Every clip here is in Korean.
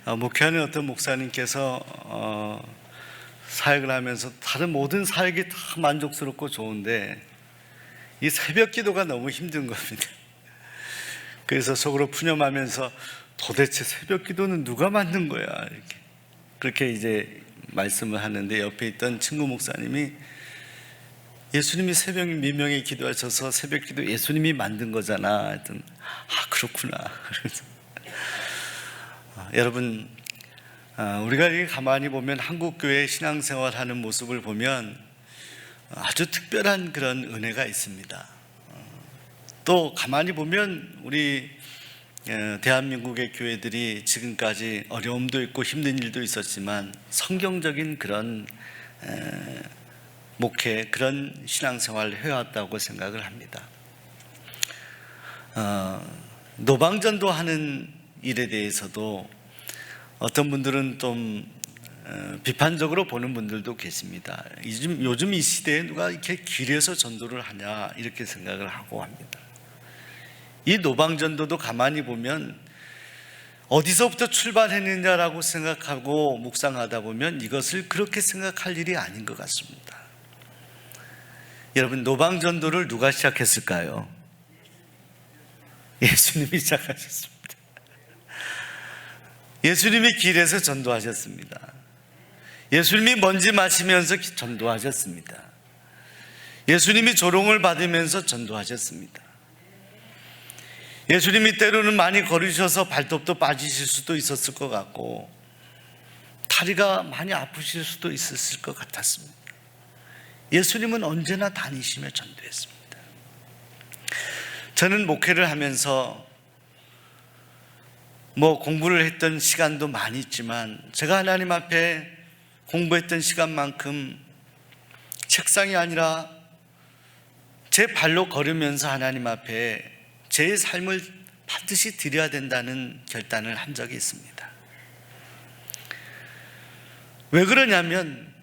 목회하는 어떤 목사님께서 사역을 하면서 다른 모든 사역이 다 만족스럽고 좋은데 이 새벽 기도가 너무 힘든 겁니다. 그래서 속으로 푸념하면서 도대체 새벽 기도는 누가 만든 거야? 이렇게 그렇게 이제 말씀을 하는데, 옆에 있던 친구 목사님이 예수님이 새벽 미명에 기도하셔서 새벽 기도 예수님이 만든 거잖아 했더니, 그렇구나. 여러분, 우리가 이렇게 가만히 보면 한국교회 신앙생활하는 모습을 보면 아주 특별한 그런 은혜가 있습니다. 또 가만히 보면 우리 대한민국의 교회들이 지금까지 어려움도 있고 힘든 일도 있었지만 성경적인 그런 목회, 그런 신앙생활을 해왔다고 생각을 합니다. 노방전도 하는 일에 대해서도 어떤 분들은 좀 비판적으로 보는 분들도 계십니다. 요즘 이 시대에 누가 이렇게 길에서 전도를 하냐 이렇게 생각을 하고 합니다. 이 노방전도도 가만히 보면 어디서부터 출발했느냐라고 생각하고 묵상하다 보면 이것을 그렇게 생각할 일이 아닌 것 같습니다. 여러분, 노방전도를 누가 시작했을까요? 예수님이 시작하셨습니다. 예수님이 길에서 전도하셨습니다. 예수님이 먼지 마시면서 전도하셨습니다. 예수님이 조롱을 받으면서 전도하셨습니다. 예수님이 때로는 많이 걸으셔서 발톱도 빠지실 수도 있었을 것 같고 다리가 많이 아프실 수도 있었을 것 같았습니다. 예수님은 언제나 다니시며 전도했습니다. 저는 목회를 하면서 공부를 했던 시간도 많이 있지만 제가 하나님 앞에 공부했던 시간만큼 책상이 아니라 제 발로 걸으면서 하나님 앞에 제 삶을 반드시 드려야 된다는 결단을 한 적이 있습니다. 왜 그러냐면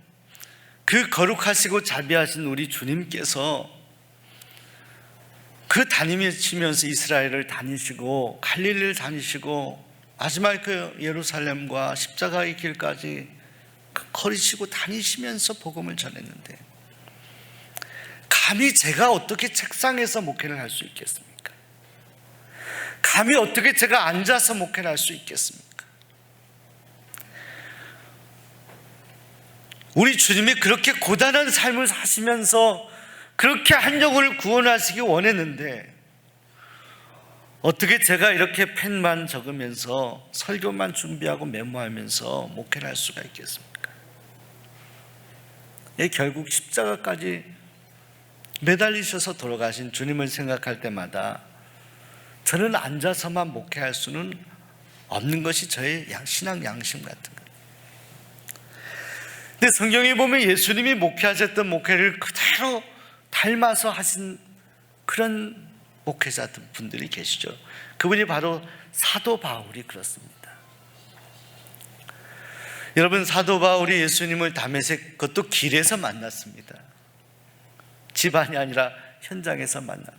그 거룩하시고 자비하신 우리 주님께서 그 다니시면서 이스라엘을 다니시고 갈릴리를 다니시고 마지막 그 예루살렘과 십자가의 길까지 걸으시고 다니시면서 복음을 전했는데 감히 제가 어떻게 책상에서 목회를 할 수 있겠습니까? 감히 어떻게 제가 앉아서 목회를 할 수 있겠습니까? 우리 주님이 그렇게 고단한 삶을 사시면서 그렇게 한 영혼을 구원하시기 원했는데 어떻게 제가 이렇게 펜만 적으면서 설교만 준비하고 메모하면서 목회를 할 수가 있겠습니까? 결국 십자가까지 매달리셔서 돌아가신 주님을 생각할 때마다 저는 앉아서만 목회할 수는 없는 것이 저의 신앙 양심 같은 거예요. 근데 성경에 보면 예수님이 목회하셨던 목회를 그대로 닮아서 하신 그런 목회자 분들이 계시죠. 그분이 바로 사도 바울이 그렇습니다. 여러분, 사도 바울이 예수님을 다메섹, 그것도 길에서 만났습니다. 집안이 아니라 현장에서 만납니다.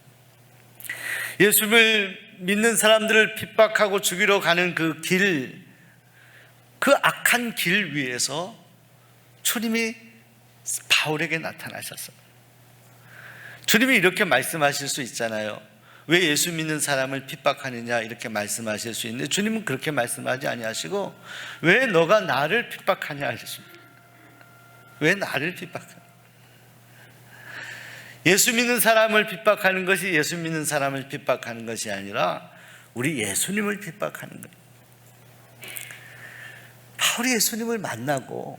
예수님을 믿는 사람들을 핍박하고 죽이러 가는 그 길, 그 악한 길 위에서 주님이 바울에게 나타나셨어요. 주님이 이렇게 말씀하실 수 있잖아요. 왜 예수 믿는 사람을 핍박하느냐 이렇게 말씀하실 수 있는데 주님은 그렇게 말씀하지 아니하시고 왜 너가 나를 핍박하냐 하셨습니다. 왜 나를 핍박하냐? 예수 믿는 사람을 핍박하는 것이 예수 믿는 사람을 핍박하는 것이 아니라 우리 예수님을 핍박하는 거예요. 바울이 예수님을 만나고,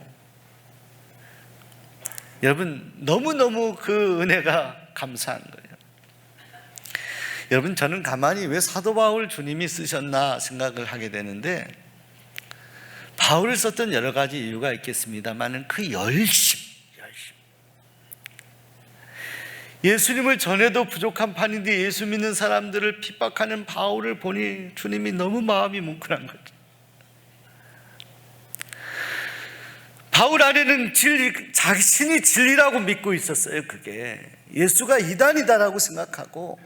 여러분, 너무너무 그 은혜가 감사한 거예요. 여러분, 저는 가만히 왜 사도 바울 주님이 쓰셨나 생각을 하게 되는데, 바울을 썼던 여러 가지 이유가 있겠습니다만 그 열심, 예수님을 전해도 부족한 판인데 예수 믿는 사람들을 핍박하는 바울을 보니 주님이 너무 마음이 뭉클한 거죠. 바울 안에는 자신이 진리라고 믿고 있었어요. 그게 예수가 이단이다라고 생각하고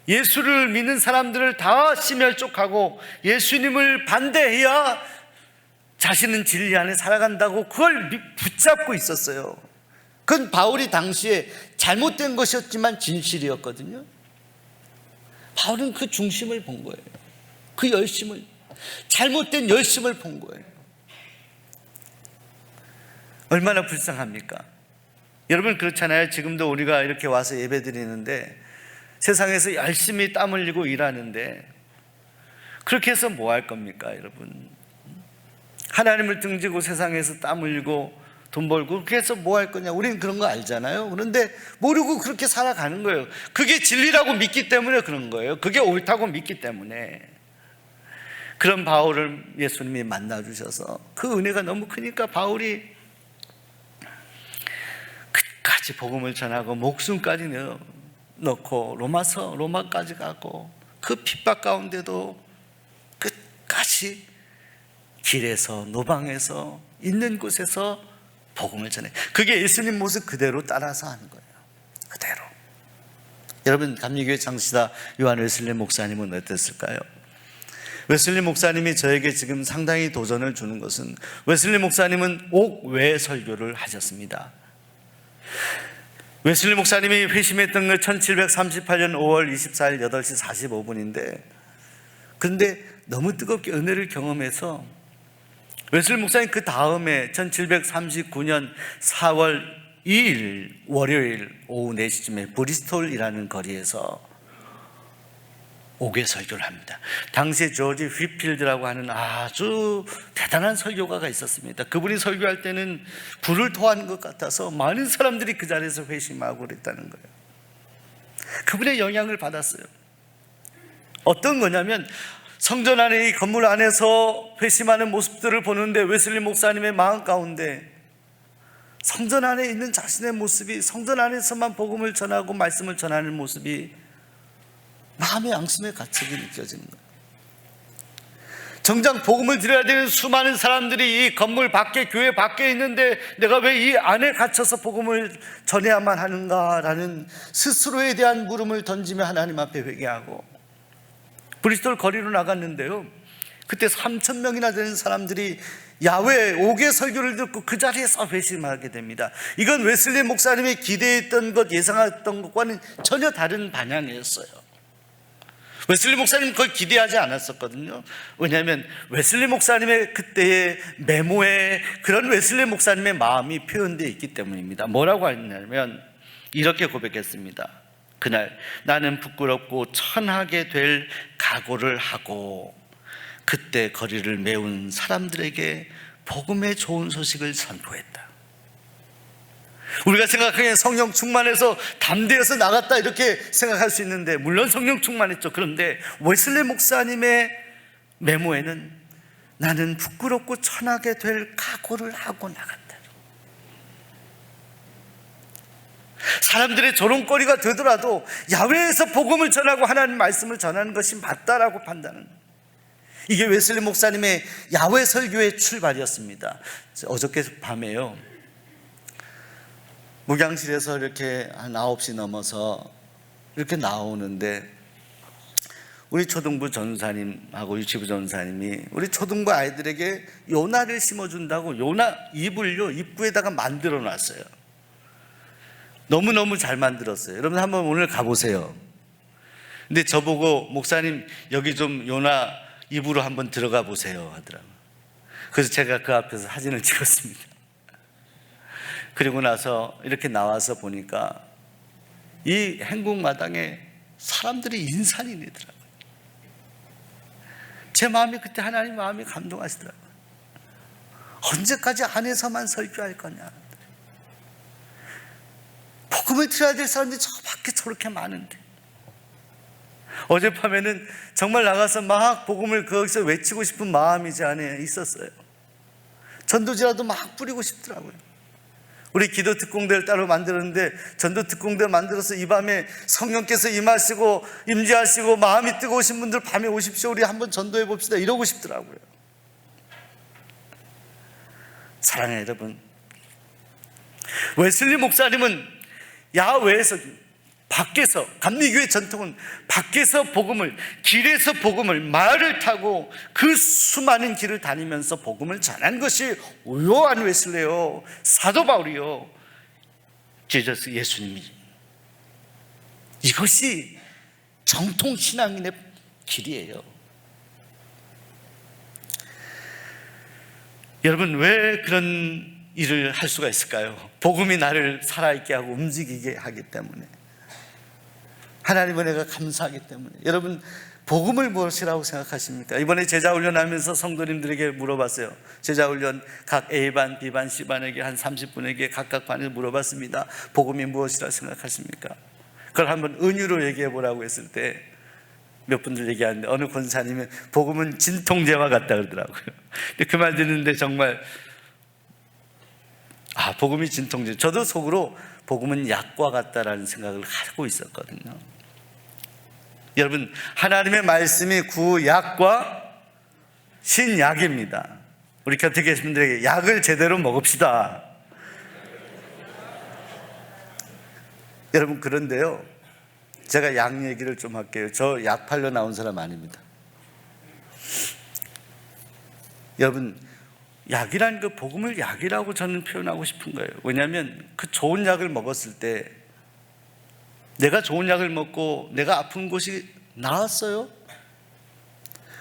예수를 믿는 사람들을 다 심혈족하고 예수님을 반대해야 자신은 진리 안에 살아간다고 그걸 붙잡고 있었어요. 그건 바울이 당시에 잘못된 것이었지만 진실이었거든요. 바울은 그 중심을 본 거예요. 그 열심을, 잘못된 열심을 본 거예요. 얼마나 불쌍합니까? 여러분 그렇잖아요. 지금도 우리가 이렇게 와서 예배 드리는데 세상에서 열심히 땀 흘리고 일하는데 그렇게 해서 뭐 할 겁니까, 여러분? 하나님을 등지고 세상에서 땀 흘리고 돈 벌고 그렇게 해서 뭐 할 거냐? 우리는 그런 거 알잖아요. 그런데 모르고 그렇게 살아가는 거예요. 그게 진리라고 믿기 때문에 그런 거예요. 그게 옳다고 믿기 때문에. 그런 바울을 예수님이 만나주셔서 그 은혜가 너무 크니까 바울이 끝까지 복음을 전하고 목숨까지 넣고 로마까지 가고 그 핍박 가운데도 끝까지 길에서 노방에서 있는 곳에서 복음을 전해. 그게 예수님 모습 그대로 따라서 하는 거예요. 그대로. 여러분 감리교회 창시자 요한 웨슬리 목사님은 어땠을까요? 웨슬리 목사님이 저에게 지금 상당히 도전을 주는 것은 웨슬리 목사님은 옥외 설교를 하셨습니다. 웨슬리 목사님이 회심했던 건 1738년 5월 24일 8시 45분인데 그런데 너무 뜨겁게 은혜를 경험해서 웨슬리 목사님 그 다음에 1739년 4월 2일 월요일 오후 4시쯤에 브리스톨이라는 거리에서 옥외 설교를 합니다. 당시에 조지 휘필드라고 하는 아주 대단한 설교가가 있었습니다. 그분이 설교할 때는 불을 토하는 것 같아서 많은 사람들이 그 자리에서 회심하고 그랬다는 거예요. 그분의 영향을 받았어요. 어떤 거냐면 성전 안에 이 건물 안에서 회심하는 모습들을 보는데 웨슬리 목사님의 마음 가운데 성전 안에 있는 자신의 모습이 성전 안에서만 복음을 전하고 말씀을 전하는 모습이 마음의 양심의 가책이 느껴지는 거예요. 정작 복음을 드려야 되는 수많은 사람들이 이 건물 밖에 교회 밖에 있는데 내가 왜 이 안에 갇혀서 복음을 전해야만 하는가라는 스스로에 대한 물음을 던지며 하나님 앞에 회개하고 브리스톨 거리로 나갔는데요, 그때 3,000명이나 되는 사람들이 야외 옥외 설교를 듣고 그 자리에서 회심하게 됩니다. 이건 웨슬리 목사님이 기대했던 것, 예상했던 것과는 전혀 다른 방향이었어요. 웨슬리 목사님은 그걸 기대하지 않았었거든요. 왜냐하면 웨슬리 목사님의 그때의 메모에 그런 웨슬리 목사님의 마음이 표현되어 있기 때문입니다. 뭐라고 했냐면 이렇게 고백했습니다. 그날 나는 부끄럽고 천하게 될 각오를 하고 그때 거리를 메운 사람들에게 복음의 좋은 소식을 선포했다. 우리가 생각하기엔 성령 충만해서 담대해서 나갔다 이렇게 생각할 수 있는데 물론 성령 충만했죠. 그런데 웨슬리 목사님의 메모에는 나는 부끄럽고 천하게 될 각오를 하고 나갔다. 사람들의 조롱거리가 되더라도 야외에서 복음을 전하고 하나님 말씀을 전하는 것이 맞다라고 판단하는, 이게 웨슬리 목사님의 야외 설교의 출발이었습니다. 어저께 밤에요, 목양실에서 이렇게 한 9시 넘어서 이렇게 나오는데 우리 초등부 전사님하고 유치부 전사님이 우리 초등부 아이들에게 요나를 심어준다고 요나 잎을요 입구에다가 만들어 놨어요. 너무너무 잘 만들었어요. 여러분 한번 오늘 가보세요. 근데 저보고 목사님 여기 좀 요나 잎으로 한번 들어가 보세요 하더라고요. 그래서 제가 그 앞에서 사진을 찍었습니다. 그리고 나서 이렇게 나와서 보니까 이 행궁마당에 사람들이 인산이더라고요. 제 마음이 그때 하나님 마음이 감동하시더라고요. 언제까지 안에서만 설교할 거냐, 복음을 들어야 될 사람들이 저 밖에 저렇게 많은데. 어젯밤에는 정말 나가서 막 복음을 거기서 외치고 싶은 마음이 제 안에 있었어요. 전도지라도 막 뿌리고 싶더라고요. 우리 기도 특공대를 따로 만들었는데 전도 특공대 만들어서 이 밤에 성령께서 임하시고 임재하시고 마음이 뜨거우신 분들 밤에 오십시오, 우리 한번 전도해 봅시다, 이러고 싶더라고요. 사랑하는 여러분, 웨슬리 목사님은 야외에서 밖에서, 감리교회 전통은 밖에서 복음을, 길에서 복음을, 말을 타고 그 수많은 길을 다니면서 복음을 전한 것이 요한 웨슬레요, 사도 바울이요, 지저스 예수님이. 이것이 정통 신앙인의 길이에요. 여러분, 왜 그런 일을 할 수가 있을까요? 복음이 나를 살아있게 하고 움직이게 하기 때문에, 하나님의 은혜가 감사하기 때문에. 여러분, 복음을 무엇이라고 생각하십니까? 이번에 제자훈련하면서 성도님들에게 물어봤어요. 제자훈련 각 A반, B반, C반에게 한 30분에게 각각 반에서 물어봤습니다. 복음이 무엇이라고 생각하십니까? 그걸 한번 은유로 얘기해 보라고 했을 때 몇 분들 얘기하는데, 어느 권사님은 복음은 진통제와 같다 그러더라고요. 그 말 듣는데 정말, 복음이 진통제. 저도 속으로 복음은 약과 같다라는 생각을 하고 있었거든요. 여러분, 하나님의 말씀이 구약과 신약입니다. 우리 곁에 계신 분들에게 약을 제대로 먹읍시다. 여러분, 그런데요, 제가 약 얘기를 좀 할게요. 저 약 팔러 나온 사람 아닙니다. 여러분, 약이라는 그 복음을 약이라고 저는 표현하고 싶은 거예요. 왜냐하면 그 좋은 약을 먹었을 때, 내가 좋은 약을 먹고 내가 아픈 곳이 나았어요?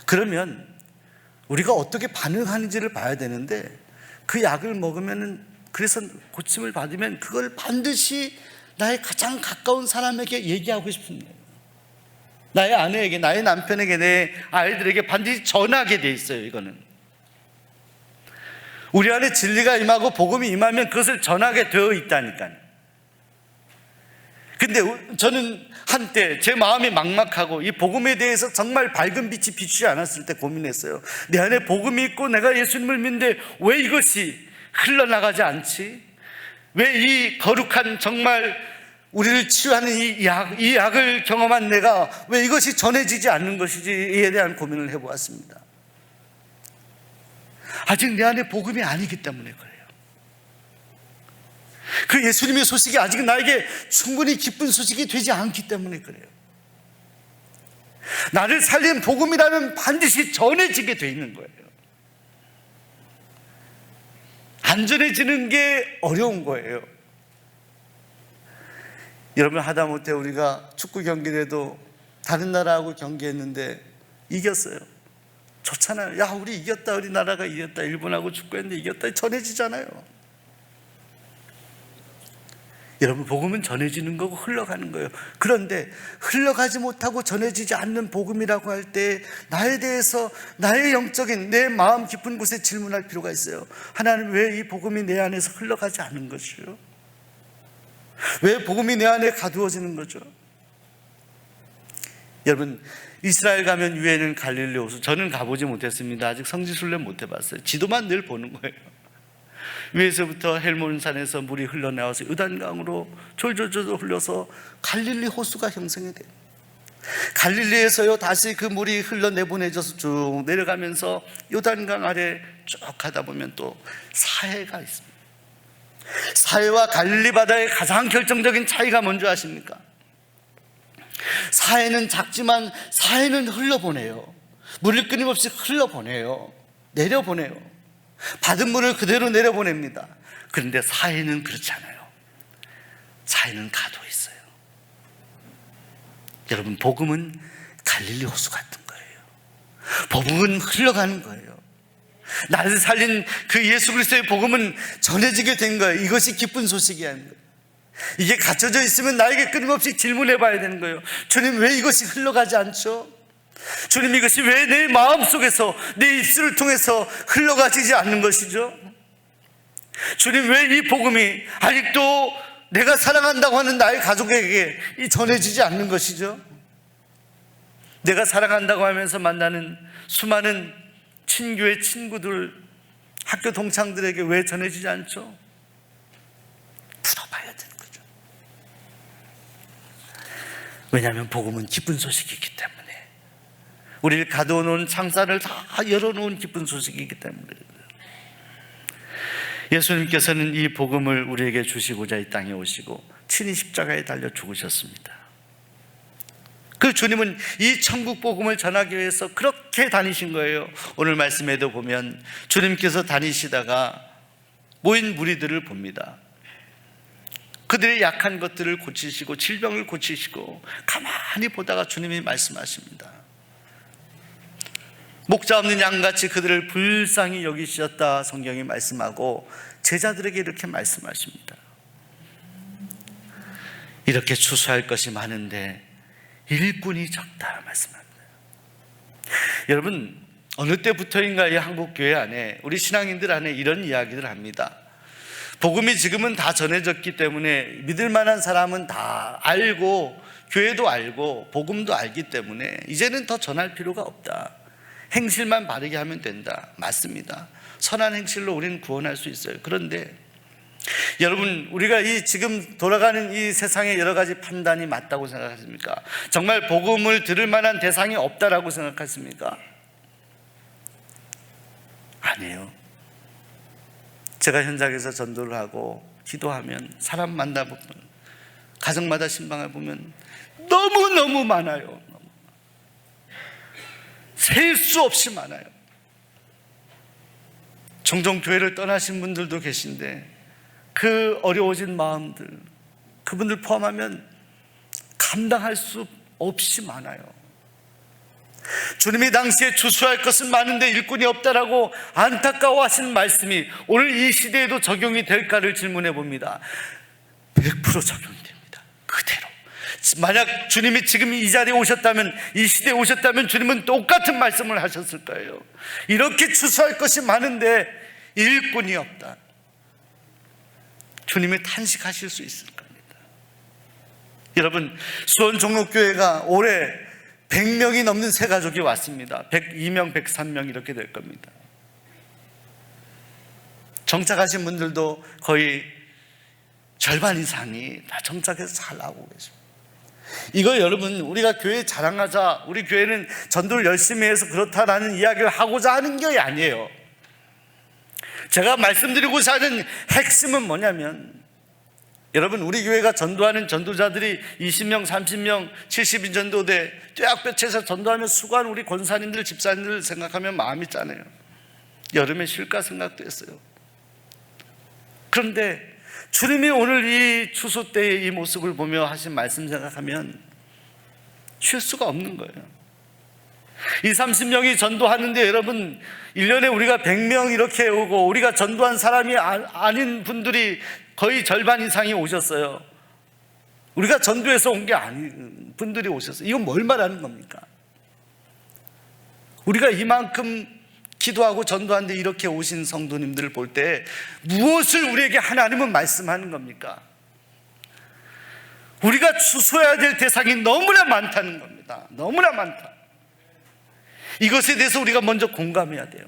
그러면 우리가 어떻게 반응하는지를 봐야 되는데, 그 약을 먹으면, 그래서 고침을 받으면 그걸 반드시 나의 가장 가까운 사람에게 얘기하고 싶은 거예요. 나의 아내에게, 나의 남편에게, 내 아이들에게 반드시 전하게 돼 있어요. 이거는 우리 안에 진리가 임하고 복음이 임하면 그것을 전하게 되어 있다니까요. 근데 저는 한때 제 마음이 막막하고 이 복음에 대해서 정말 밝은 빛이 비추지 않았을 때 고민했어요. 내 안에 복음이 있고 내가 예수님을 믿는데 왜 이것이 흘러나가지 않지? 왜 이 거룩한, 정말 우리를 치유하는 이 약을 경험한 내가 왜 이것이 전해지지 않는 것이지에 대한 고민을 해보았습니다. 아직 내 안에 복음이 아니기 때문에 그래요. 그 예수님의 소식이 아직 나에게 충분히 기쁜 소식이 되지 않기 때문에 그래요. 나를 살린 복음이라면 반드시 전해지게 돼 있는 거예요. 안 전해지는 게 어려운 거예요. 여러분, 하다못해 우리가 축구 경기에도 다른 나라하고 경기했는데 이겼어요. 좋잖아요. 야, 우리 이겼다, 우리나라가 이겼다, 일본하고 축구했는데 이겼다, 전해지잖아요. 여러분, 복음은 전해지는 거고 흘러가는 거예요. 그런데 흘러가지 못하고 전해지지 않는 복음이라고 할 때 나에 대해서, 나의 영적인 내 마음 깊은 곳에 질문할 필요가 있어요. 하나님, 왜 이 복음이 내 안에서 흘러가지 않는 것이요? 왜 복음이 내 안에 가두어지는 거죠? 여러분, 이스라엘 가면 유해는 갈릴리 호수, 저는 가보지 못했습니다. 아직 성지순례 못 해봤어요. 지도만 늘 보는 거예요. 위에서부터 헬몬산에서 물이 흘러나와서 요단강으로 졸졸졸 흘러서 갈릴리 호수가 형성이 돼요. 갈릴리에서요 다시 그 물이 흘러내보내져서 쭉 내려가면서 요단강 아래 쭉 가다 보면 또 사해가 있습니다. 사해와 갈릴리 바다의 가장 결정적인 차이가 뭔지 아십니까? 사해는 작지만 사해는 흘러보내요. 물을 끊임없이 흘러보내요. 내려보내요. 받은 물을 그대로 내려보냅니다. 그런데 사해는 그렇지 않아요. 사해는 가도 있어요. 여러분, 복음은 갈릴리 호수 같은 거예요. 복음은 흘러가는 거예요. 나를 살린 그 예수 그리스도의 복음은 전해지게 된 거예요. 이것이 기쁜 소식이 아닌 거예요. 이게 갇혀져 있으면 나에게 끊임없이 질문해 봐야 되는 거예요. 주님, 왜 이것이 흘러가지 않죠? 주님, 이것이 왜 내 마음속에서, 내 입술을 통해서 흘러가지지 않는 것이죠? 주님, 왜 이 복음이 아직도 내가 사랑한다고 하는 나의 가족에게 전해지지 않는 것이죠? 내가 사랑한다고 하면서 만나는 수많은 친교의 친구들, 학교 동창들에게 왜 전해지지 않죠? 풀어봐야 되는 거죠. 왜냐하면 복음은 기쁜 소식이기 때문에, 우리를 가둬놓은 창살을 다 열어놓은 기쁜 소식이기 때문에. 예수님께서는 이 복음을 우리에게 주시고자 이 땅에 오시고 친히 십자가에 달려 죽으셨습니다. 그 주님은 이 천국 복음을 전하기 위해서 그렇게 다니신 거예요. 오늘 말씀에도 보면 주님께서 다니시다가 모인 무리들을 봅니다. 그들의 약한 것들을 고치시고 질병을 고치시고 가만히 보다가 주님이 말씀하십니다. 목자 없는 양같이 그들을 불쌍히 여기셨다 성경이 말씀하고 제자들에게 이렇게 말씀하십니다. 이렇게 추수할 것이 많은데 일꾼이 적다 말씀합니다. 여러분, 어느 때부터인가 이 한국교회 안에, 우리 신앙인들 안에 이런 이야기를 합니다. 복음이 지금은 다 전해졌기 때문에 믿을 만한 사람은 다 알고 교회도 알고 복음도 알기 때문에 이제는 더 전할 필요가 없다. 행실만 바르게 하면 된다. 맞습니다. 선한 행실로 우리는 구원할 수 있어요. 그런데 여러분, 우리가 이 지금 돌아가는 이 세상의 여러 가지 판단이 맞다고 생각하십니까? 정말 복음을 들을 만한 대상이 없다라고 생각하십니까? 아니에요. 제가 현장에서 전도를 하고 기도하면 사람 만나보면 가정마다 신방을 보면 너무너무 많아요. 셀 수 없이 많아요. 종종 교회를 떠나신 분들도 계신데 그 어려워진 마음들, 그분들 포함하면 감당할 수 없이 많아요. 주님이 당시에 추수할 것은 많은데 일꾼이 없다라고 안타까워하신 말씀이 오늘 이 시대에도 적용이 될까를 질문해 봅니다. 100% 적용이 됩니다. 그대로. 만약 주님이 지금 이 자리에 오셨다면, 이 시대에 오셨다면 주님은 똑같은 말씀을 하셨을 거예요. 이렇게 추수할 것이 많은데 일꾼이 없다. 주님이 탄식하실 수 있을 겁니다. 여러분, 수원 종로교회가 올해 100명이 넘는 새 가족이 왔습니다. 102명, 103명 이렇게 될 겁니다. 정착하신 분들도 거의 절반 이상이 다 정착해서 잘 나오고 계십니다. 이거 여러분, 우리가 교회 자랑하자, 우리 교회는 전도를 열심히 해서 그렇다라는 이야기를 하고자 하는 게 아니에요. 제가 말씀드리고자 하는 핵심은 뭐냐면, 여러분, 우리 교회가 전도하는 전도자들이 20명, 30명, 70인 전도대 떼약볕에서 전도하며 수고한 우리 권사님들, 집사님들 생각하면 마음이 짠해요. 여름에 쉴까 생각도 했어요. 그런데 주님이 오늘 이 추수 때의 이 모습을 보며 하신 말씀 생각하면 쉴 수가 없는 거예요. 20, 30명이 전도하는데 여러분, 1년에 우리가 100명 이렇게 오고 우리가 전도한 사람이 아닌 분들이 거의 절반 이상이 오셨어요. 우리가 전도해서 온 게 아닌 분들이 오셨어요. 이건 뭘 말하는 겁니까? 우리가 이만큼 기도하고 전도하는데 이렇게 오신 성도님들을 볼 때 무엇을 우리에게 하나님은 말씀하는 겁니까? 우리가 추수해야 될 대상이 너무나 많다는 겁니다. 너무나 많다. 이것에 대해서 우리가 먼저 공감해야 돼요.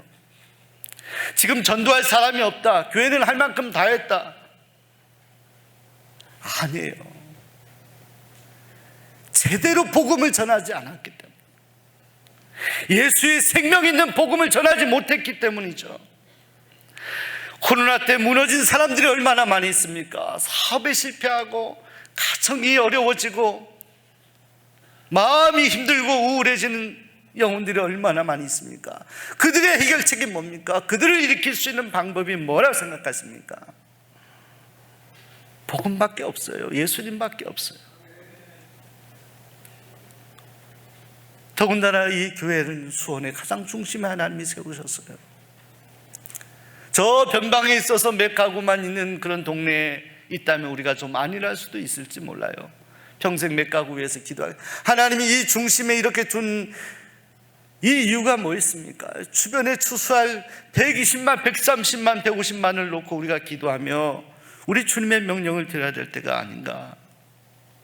지금 전도할 사람이 없다, 교회는 할 만큼 다 했다, 아니에요. 제대로 복음을 전하지 않았기 때문에, 예수의 생명 있는 복음을 전하지 못했기 때문이죠. 코로나 때 무너진 사람들이 얼마나 많이 있습니까? 사업에 실패하고 가정이 어려워지고 마음이 힘들고 우울해지는 영혼들이 얼마나 많이 있습니까? 그들의 해결책이 뭡니까? 그들을 일으킬 수 있는 방법이 뭐라고 생각하십니까? 복음밖에 없어요. 예수님밖에 없어요. 더군다나 이 교회는 수원의 가장 중심에 하나님이 세우셨어요. 저 변방에 있어서 몇 가구만 있는 그런 동네에 있다면 우리가 좀 안일할 수도 있을지 몰라요. 평생 몇 가구 위해서 기도하고, 하나님이 이 중심에 이렇게 둔 이 이유가 뭐였습니까? 주변에 추수할 120만, 130만, 150만을 놓고 우리가 기도하며 우리 주님의 명령을 드려야 될 때가 아닌가,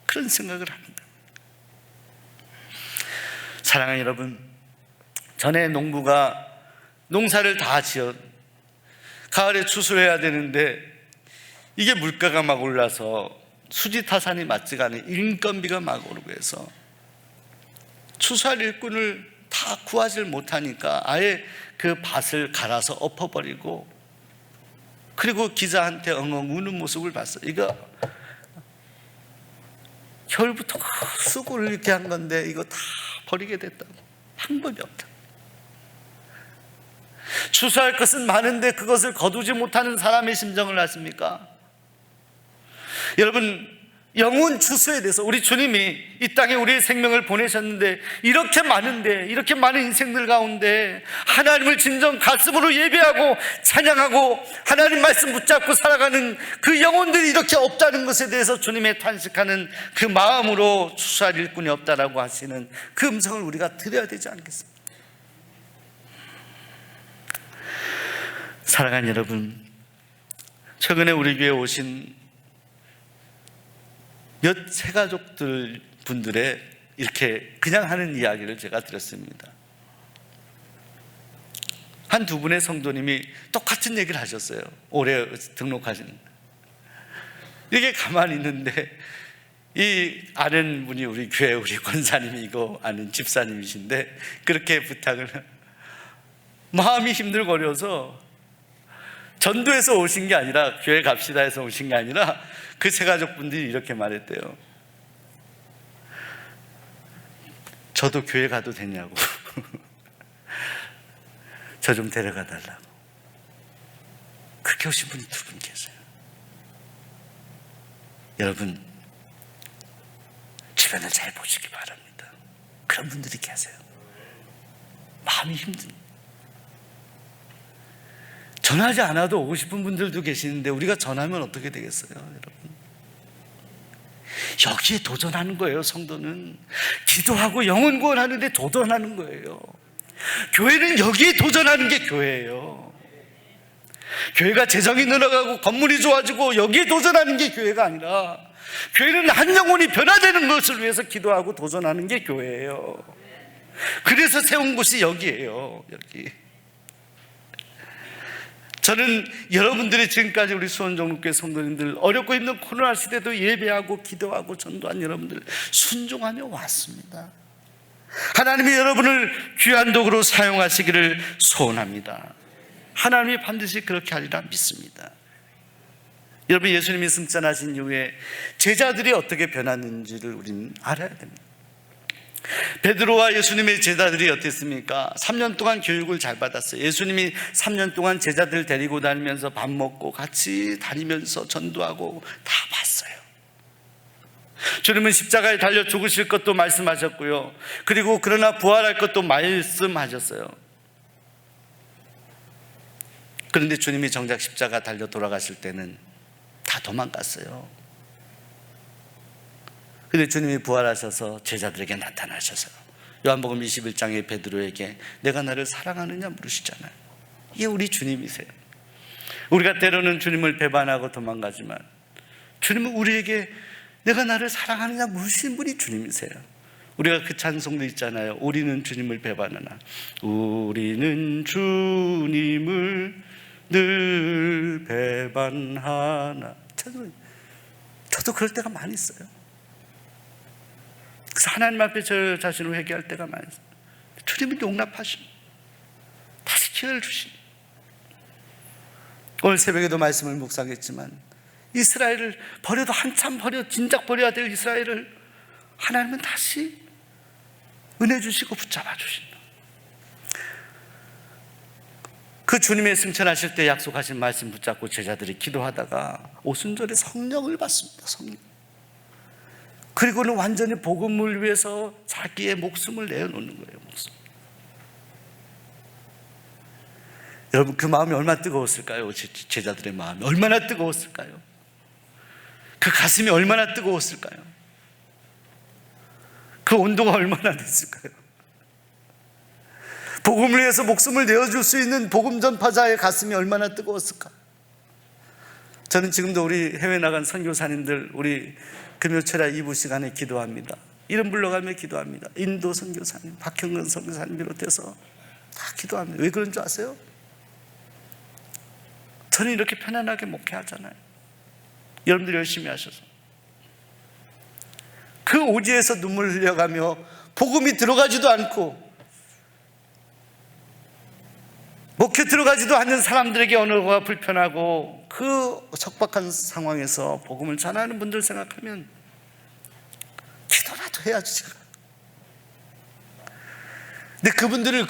그런 생각을 합니다. 사랑하는 여러분, 전에 농부가 농사를 다 지어 가을에 추수해야 되는데 이게 물가가 막 올라서 수지타산이 맞지가 않은 인건비가 막 오르고 해서 추수할 일꾼을 다 구하지 못하니까 아예 그 밭을 갈아서 엎어버리고, 그리고 기자한테 엉엉 우는 모습을 봤어요. 이거 겨울부터 수고를 이렇게 한 건데 이거 다 버리게 됐다고. 방법이 없다. 추수할 것은 많은데 그것을 거두지 못하는 사람의 심정을 아십니까? 여러분, 영혼 추수에 대해서 우리 주님이 이 땅에 우리의 생명을 보내셨는데 이렇게 많은데, 이렇게 많은 인생들 가운데 하나님을 진정 가슴으로 예배하고 찬양하고 하나님 말씀 붙잡고 살아가는 그 영혼들이 이렇게 없다는 것에 대해서 주님의 탄식하는 그 마음으로 추수할 일꾼이 없다라고 하시는 그 음성을 우리가 들어야 되지 않겠습니까? 사랑하는 여러분, 최근에 우리 교회에 오신 몇 새가족들 분들의 이렇게 그냥 하는 이야기를 제가 들었습니다. 한두 분의 성도님이 똑같은 얘기를 하셨어요. 올해 등록하신. 이게 가만히 있는데 이 아는 분이 우리 교회 우리 권사님이고 아는 집사님이신데 그렇게 부탁을, 마음이 힘들거려서 전도에서 오신 게 아니라, 교회 갑시다 해서 오신 게 아니라 그 새가족분들이 이렇게 말했대요. 저도 교회 가도 되냐고. 저 좀 데려가 달라고. 그렇게 오신 분이 두 분 계세요. 여러분, 주변을 잘 보시기 바랍니다. 그런 분들이 계세요. 마음이 힘듭니다. 전하지 않아도 오고 싶은 분들도 계시는데 우리가 전하면 어떻게 되겠어요, 여러분? 여기에 도전하는 거예요. 성도는 기도하고 영혼 구원하는 데 도전하는 거예요. 교회는 여기에 도전하는 게 교회예요. 교회가 재정이 늘어가고 건물이 좋아지고 여기에 도전하는 게 교회가 아니라, 교회는 한 영혼이 변화되는 것을 위해서 기도하고 도전하는 게 교회예요. 그래서 세운 곳이 여기예요. 여기. 저는 여러분들이 지금까지 우리 수원정록교회 성도님들 어렵고 힘든 코로나 시대도 예배하고 기도하고 전도한 여러분들 순종하며 왔습니다. 하나님이 여러분을 귀한 도구로 사용하시기를 소원합니다. 하나님이 반드시 그렇게 하리라 믿습니다. 여러분, 예수님이 승천하신 이후에 제자들이 어떻게 변했는지를 우리는 알아야 됩니다. 베드로와 예수님의 제자들이 어땠습니까? 3년 동안 교육을 잘 받았어요. 예수님이 3년 동안 제자들 데리고 다니면서 밥 먹고 같이 다니면서 전도하고 다 봤어요. 주님은 십자가에 달려 죽으실 것도 말씀하셨고요. 그리고 그러나 부활할 것도 말씀하셨어요. 그런데 주님이 정작 십자가 달려 돌아가실 때는 다 도망갔어요. 그런데 주님이 부활하셔서 제자들에게 나타나셔서 요한복음 21장에 베드로에게 내가 나를 사랑하느냐 물으시잖아요. 이게 우리 주님이세요. 우리가 때로는 주님을 배반하고 도망가지만 주님은 우리에게 내가 나를 사랑하느냐 물으시는 분이 주님이세요. 우리가 그 찬송도 있잖아요. 우리는 주님을 배반하나 우리는 주님을 늘 배반하나. 저도 그럴 때가 많이 있어요. 그래서 하나님 앞에 저 자신을 회개할 때가 많이 있어요. 주님은 용납하시고 다시 기회를 주시고. 오늘 새벽에도 말씀을 묵상했지만 이스라엘을 버려도 한참 진작 버려야 될 이스라엘을 하나님은 다시 은혜 주시고 붙잡아 주신다. 그 주님의 승천하실 때 약속하신 말씀 붙잡고 제자들이 기도하다가 오순절에 성령을 받습니다. 성령. 그리고는 완전히 복음을 위해서 자기의 목숨을 내어놓는 거예요. 목숨. 여러분, 그 마음이 얼마나 뜨거웠을까요? 제자들의 마음이 얼마나 뜨거웠을까요? 그 가슴이 얼마나 뜨거웠을까요? 그 온도가 얼마나 됐을까요? 복음을 위해서 목숨을 내어줄 수 있는 복음 전파자의 가슴이 얼마나 뜨거웠을까? 저는 지금도 우리 해외 나간 선교사님들 우리 금요철야 2부 시간에 기도합니다. 이름 불러가며 기도합니다. 인도 선교사님, 박형근 선교사님 비롯해서 다 기도합니다. 왜 그런 줄 아세요? 저는 이렇게 편안하게 목회하잖아요. 여러분들 열심히 하셔서 그 오지에서 눈물 흘려가며 복음이 들어가지도 않고 목회 들어가지도 않는 사람들에게 언어가 불편하고 그 척박한 상황에서 복음을 전하는 분들 생각하면 해야지 제가. 근데 그분들을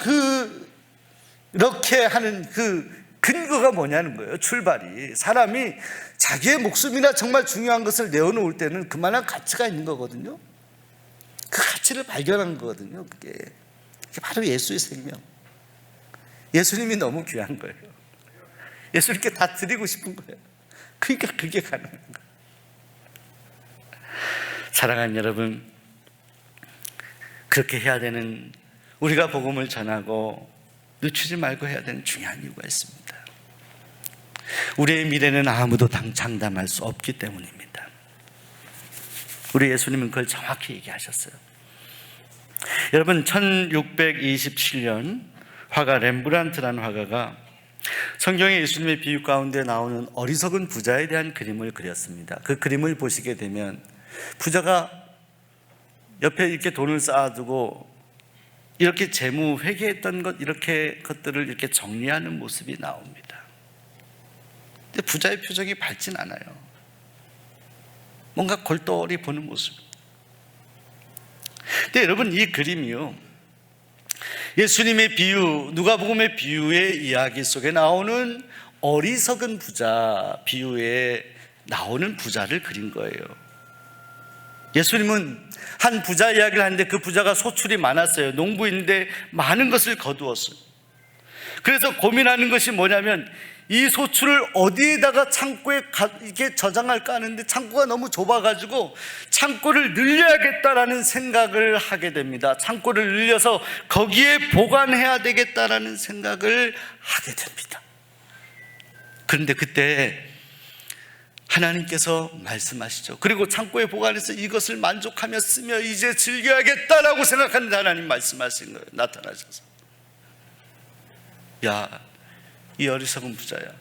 그렇게 하는 그 근거가 뭐냐는 거예요. 출발이. 사람이 자기의 목숨이나 정말 중요한 것을 내어놓을 때는 그만한 가치가 있는 거거든요. 그 가치를 발견한 거거든요. 그게 바로 예수의 생명. 예수님이 너무 귀한 거예요. 예수님께 다 드리고 싶은 거예요. 그러니까 그게 가능한 거예요. 사랑하는 여러분, 그렇게 해야 되는, 우리가 복음을 전하고 늦추지 말고 해야 되는 중요한 이유가 있습니다. 우리의 미래는 아무도 장담할 수 없기 때문입니다. 우리 예수님은 그걸 정확히 얘기하셨어요. 여러분, 1627년 화가 렘브란트라는 화가가 성경의 예수님의 비유 가운데 나오는 어리석은 부자에 대한 그림을 그렸습니다. 그 그림을 보시게 되면 부자가 옆에 이렇게 돈을 쌓아두고 이렇게 재무 회계했던 것, 이렇게 것들을 이렇게 정리하는 모습이 나옵니다. 근데 부자의 표정이 밝진 않아요. 뭔가 골똘히 보는 모습. 근데 여러분, 이 그림이요, 예수님의 비유, 누가복음의 비유의 이야기 속에 나오는 어리석은 부자 비유에 나오는 부자를 그린 거예요. 예수님은 한 부자 이야기를 하는데 그 부자가 소출이 많았어요. 농부인데 많은 것을 거두었어요. 그래서 고민하는 것이 뭐냐면 이 소출을 어디에다가 창고에 이렇게 저장할까 하는데 창고가 너무 좁아가지고 창고를 늘려야겠다라는 생각을 하게 됩니다. 창고를 늘려서 거기에 보관해야 되겠다라는 생각을 하게 됩니다. 그런데 그때 하나님께서 말씀하시죠. 그리고 창고에 보관해서 이것을 만족하며 쓰며 이제 즐겨야겠다라고 생각하는데 하나님 말씀하신 거예요. 나타나셔서, 야, 이 어리석은 부자야,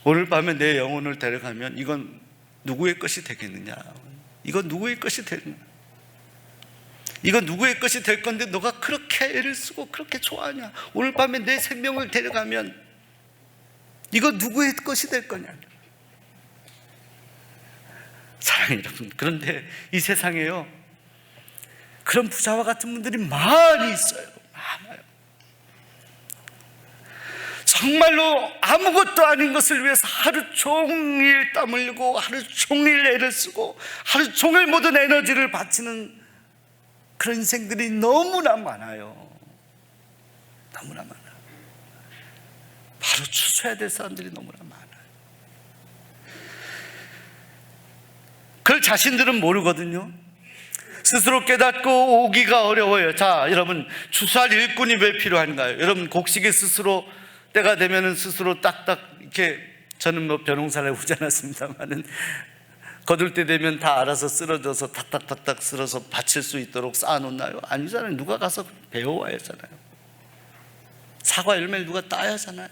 오늘 밤에 내 영혼을 데려가면 이건 누구의 것이 되겠느냐? 이건 누구의 것이 되느냐? 이건 누구의 것이 될 건데 너가 그렇게 애를 쓰고 그렇게 좋아하냐? 오늘 밤에 내 생명을 데려가면 이건 누구의 것이 될 거냐? 사랑하는 여러분, 그런데 이 세상에요, 그런 부자와 같은 분들이 많이 있어요. 많아요. 정말로 아무것도 아닌 것을 위해서 하루 종일 땀 흘리고 하루 종일 애를 쓰고 하루 종일 모든 에너지를 바치는 그런 인생들이 너무나 많아요. 너무나 많아요. 바로 추수해야 될 사람들이 너무나 많아요. 그걸 자신들은 모르거든요. 스스로 깨닫고 오기가 어려워요. 자, 여러분, 추수할 일꾼이 왜 필요한가요? 여러분, 곡식이 스스로 때가 되면은 스스로 딱딱 이렇게, 저는 뭐 벼농사를 해보지 않았습니다만은 거둘 때 되면 다 알아서 쓰러져서 탁탁탁탁 쓸어서 받칠 수 있도록 쌓아놓나요? 아니잖아요. 누가 가서 배워와야 하잖아요. 사과 열매를 누가 따야 하잖아요.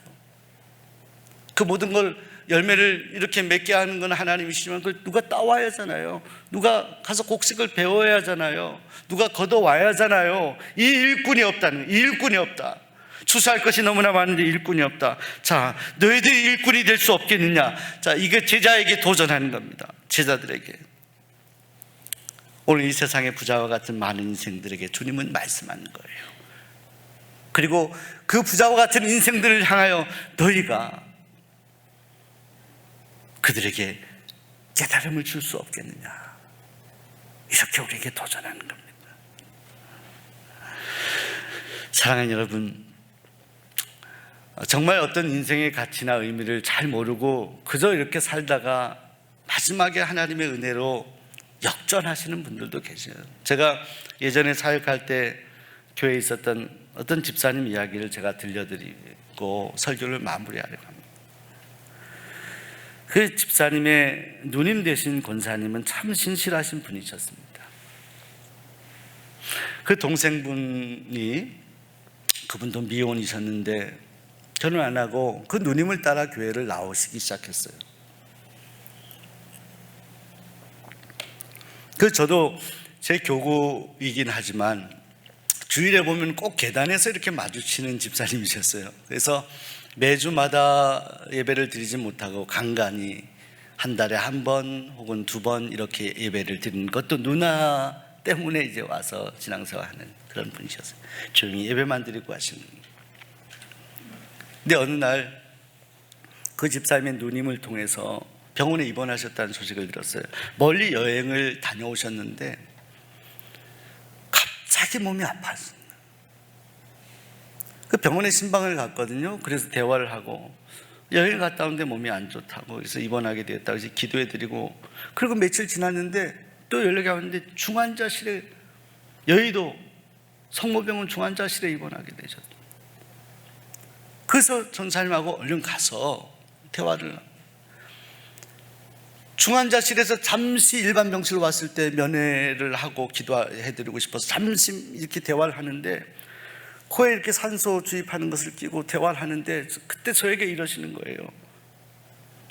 그 모든 걸, 열매를 이렇게 맺게 하는 건 하나님이시지만 그걸 누가 따와야 하잖아요. 누가 가서 곡식을 배워야 하잖아요. 누가 걷어와야 하잖아요. 이 일꾼이 없다는, 이 일꾼이 없다. 추수할 것이 너무나 많은데 일꾼이 없다. 자, 너희들이 일꾼이 될 수 없겠느냐? 자, 이게 제자에게 도전하는 겁니다. 제자들에게. 오늘 이 세상의 부자와 같은 많은 인생들에게 주님은 말씀하는 거예요. 그리고 그 부자와 같은 인생들을 향하여 너희가 그들에게 깨달음을 줄 수 없겠느냐? 이렇게 우리에게 도전하는 겁니다. 사랑하는 여러분, 정말 어떤 인생의 가치나 의미를 잘 모르고 그저 이렇게 살다가 마지막에 하나님의 은혜로 역전하시는 분들도 계세요. 제가 예전에 사역할 때 교회에 있었던 어떤 집사님 이야기를 제가 들려드리고 설교를 마무리하려고 합니다. 그 집사님의 누님 되신 권사님은 참 신실하신 분이셨습니다. 그 동생분이, 그분도 미혼이셨는데 결혼 안 하고 그 누님을 따라 교회를 나오시기 시작했어요. 저도 제 교구이긴 하지만 주일에 보면 꼭 계단에서 이렇게 마주치는 집사님이셨어요. 그래서 매주마다 예배를 드리지 못하고 간간히 한 달에 한 번 혹은 두 번 이렇게 예배를 드리는 것도 누나 때문에 이제 와서 신앙생활하는 그런 분이셨어요. 조용히 예배만 드리고 하시는. 근데 어느 날 그 집사님의 누님을 통해서 병원에 입원하셨다는 소식을 들었어요. 멀리 여행을 다녀오셨는데 갑자기 몸이 아팠어요. 그 병원에 신방을 갔거든요. 그래서 대화를 하고 여행을 갔다 오는데 몸이 안 좋다고, 그래서 입원하게 되었다고 해서 기도해드리고, 그리고 며칠 지났는데 또 연락이 왔는데 중환자실에, 여의도 성모병원 중환자실에 입원하게 되셨어요. 그래서 전사님하고 얼른 가서 대화를, 중환자실에서 잠시 일반 병실로 왔을 때 면회를 하고 기도해드리고 싶어서 잠시 이렇게 대화를 하는데 코에 이렇게 산소 주입하는 것을 끼고 대화를 하는데 그때 저에게 이러시는 거예요.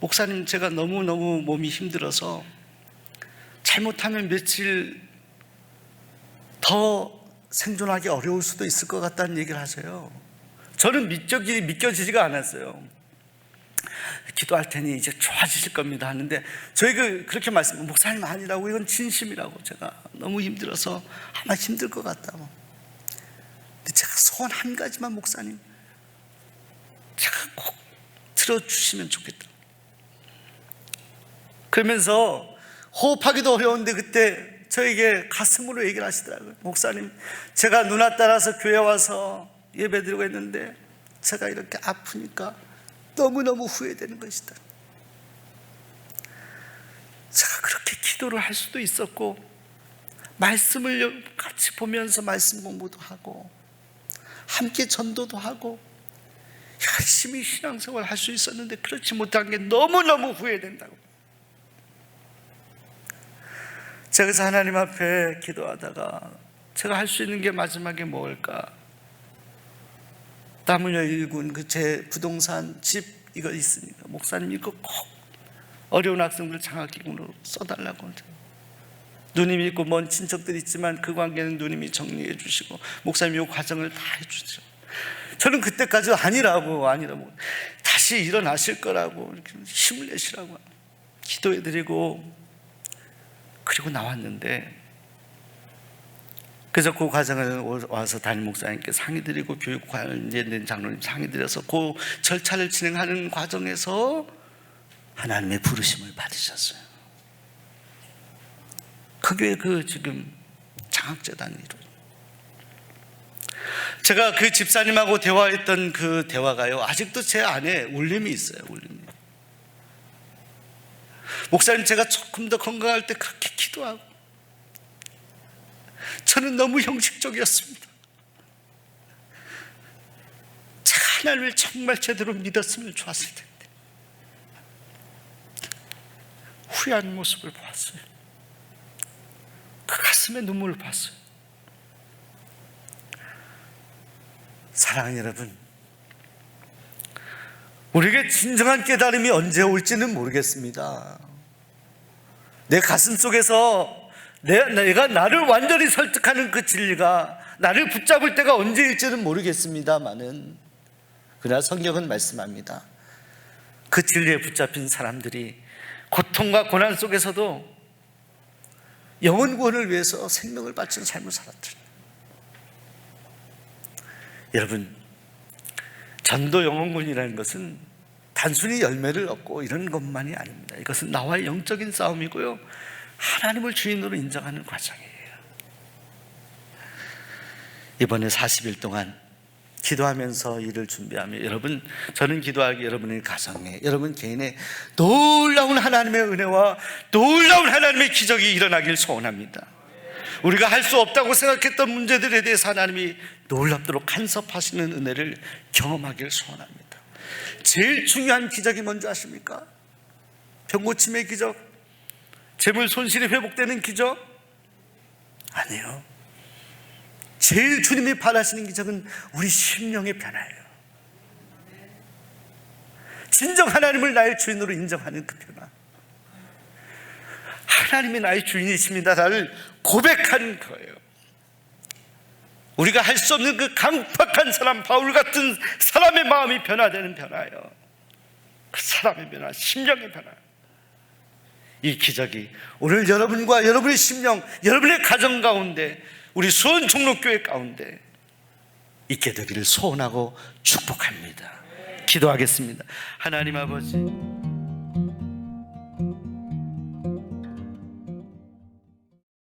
목사님, 제가 너무너무 몸이 힘들어서 잘못하면 며칠 더 생존하기 어려울 수도 있을 것 같다는 얘기를 하세요. 저는 믿겨지지가 않았어요. 기도할 테니 이제 좋아지실 겁니다 하는데 저에게 그렇게 목사님 아니라고, 이건 진심이라고, 제가 너무 힘들어서 아마 힘들 것 같다고. 제가 소원 한 가지만, 목사님, 제가 꼭 들어주시면 좋겠다. 그러면서 호흡하기도 어려운데 그때 저에게 가슴으로 얘기를 하시더라고요. 목사님, 제가 누나 따라서 교회 와서 예배드리고 했는데 제가 이렇게 아프니까 너무너무 후회되는 것이다. 제가 그렇게 기도를 할 수도 있었고 말씀을 같이 보면서 말씀 공부도 하고 함께 전도도 하고 열심히 신앙생활 할 수 있었는데 그렇지 못한 게 너무너무 후회된다고. 제가 그래서 하나님 앞에 기도하다가 제가 할 수 있는 게 마지막에 뭘까? 땀 흘려 일군 그 제 부동산 집 이거 있으니까 목사님 이거 꼭 어려운 학생들 장학기금으로 써달라고. 누님이 있고 먼 친척들 있지만 그 관계는 누님이 정리해 주시고 목사님이 이 과정을 다 해주죠. 저는 그때까지 아니라고 다시 일어나실 거라고 이렇게 힘을 내시라고 기도해드리고 그리고 나왔는데, 그래서 그 과정을 와서 담임 목사님께 상의드리고 교육 관련된 장로님 상의드려서 그 절차를 진행하는 과정에서 하나님의 부르심을 받으셨어요. 그게 지금 장학재단이 이루어져요. 제가 그 집사님하고 대화했던 그 대화가요, 아직도 제 안에 울림이 있어요. 울림이. 목사님, 제가 조금 더 건강할 때 그렇게 기도하고 저는 너무 형식적이었습니다. 제가 하나님을 정말 제대로 믿었으면 좋았을 텐데 후회한 모습을 보았어요. 그 가슴에 눈물을 봤어요. 사랑하는 여러분, 우리에게 진정한 깨달음이 언제 올지는 모르겠습니다. 내 가슴 속에서 내가 나를 완전히 설득하는 그 진리가 나를 붙잡을 때가 언제일지는 모르겠습니다만은, 그러나 성경은 말씀합니다. 그 진리에 붙잡힌 사람들이 고통과 고난 속에서도 영혼 구원을 위해서 생명을 바치는 삶을 살았다. 여러분, 전도 영혼군이라는 것은 단순히 열매를 얻고 이런 것만이 아닙니다. 이것은 나와의 영적인 싸움이고요, 하나님을 주인으로 인정하는 과정이에요. 이번에 40일 동안 기도하면서 일을 준비하며 여러분, 저는 기도하기 여러분의 가정에, 여러분 개인에 놀라운 하나님의 은혜와 놀라운 하나님의 기적이 일어나길 소원합니다. 우리가 할 수 없다고 생각했던 문제들에 대해서 하나님이 놀랍도록 간섭하시는 은혜를 경험하길 소원합니다. 제일 중요한 기적이 뭔지 아십니까? 병고침의 기적, 재물 손실이 회복되는 기적? 아니에요. 제일 주님이 바라시는 기적은 우리 심령의 변화예요. 진정 하나님을 나의 주인으로 인정하는 그 변화, 하나님이 나의 주인이십니다를 고백하는 거예요. 우리가 할 수 없는 그 강팍한 사람, 바울 같은 사람의 마음이 변화되는 변화예요. 그 사람의 변화, 심령의 변화. 이 기적이 오늘 여러분과 여러분의 심령, 여러분의 가정 가운데, 우리 수원 종로교회 가운데 있게 되기를 소원하고 축복합니다. 기도하겠습니다. 하나님 아버지,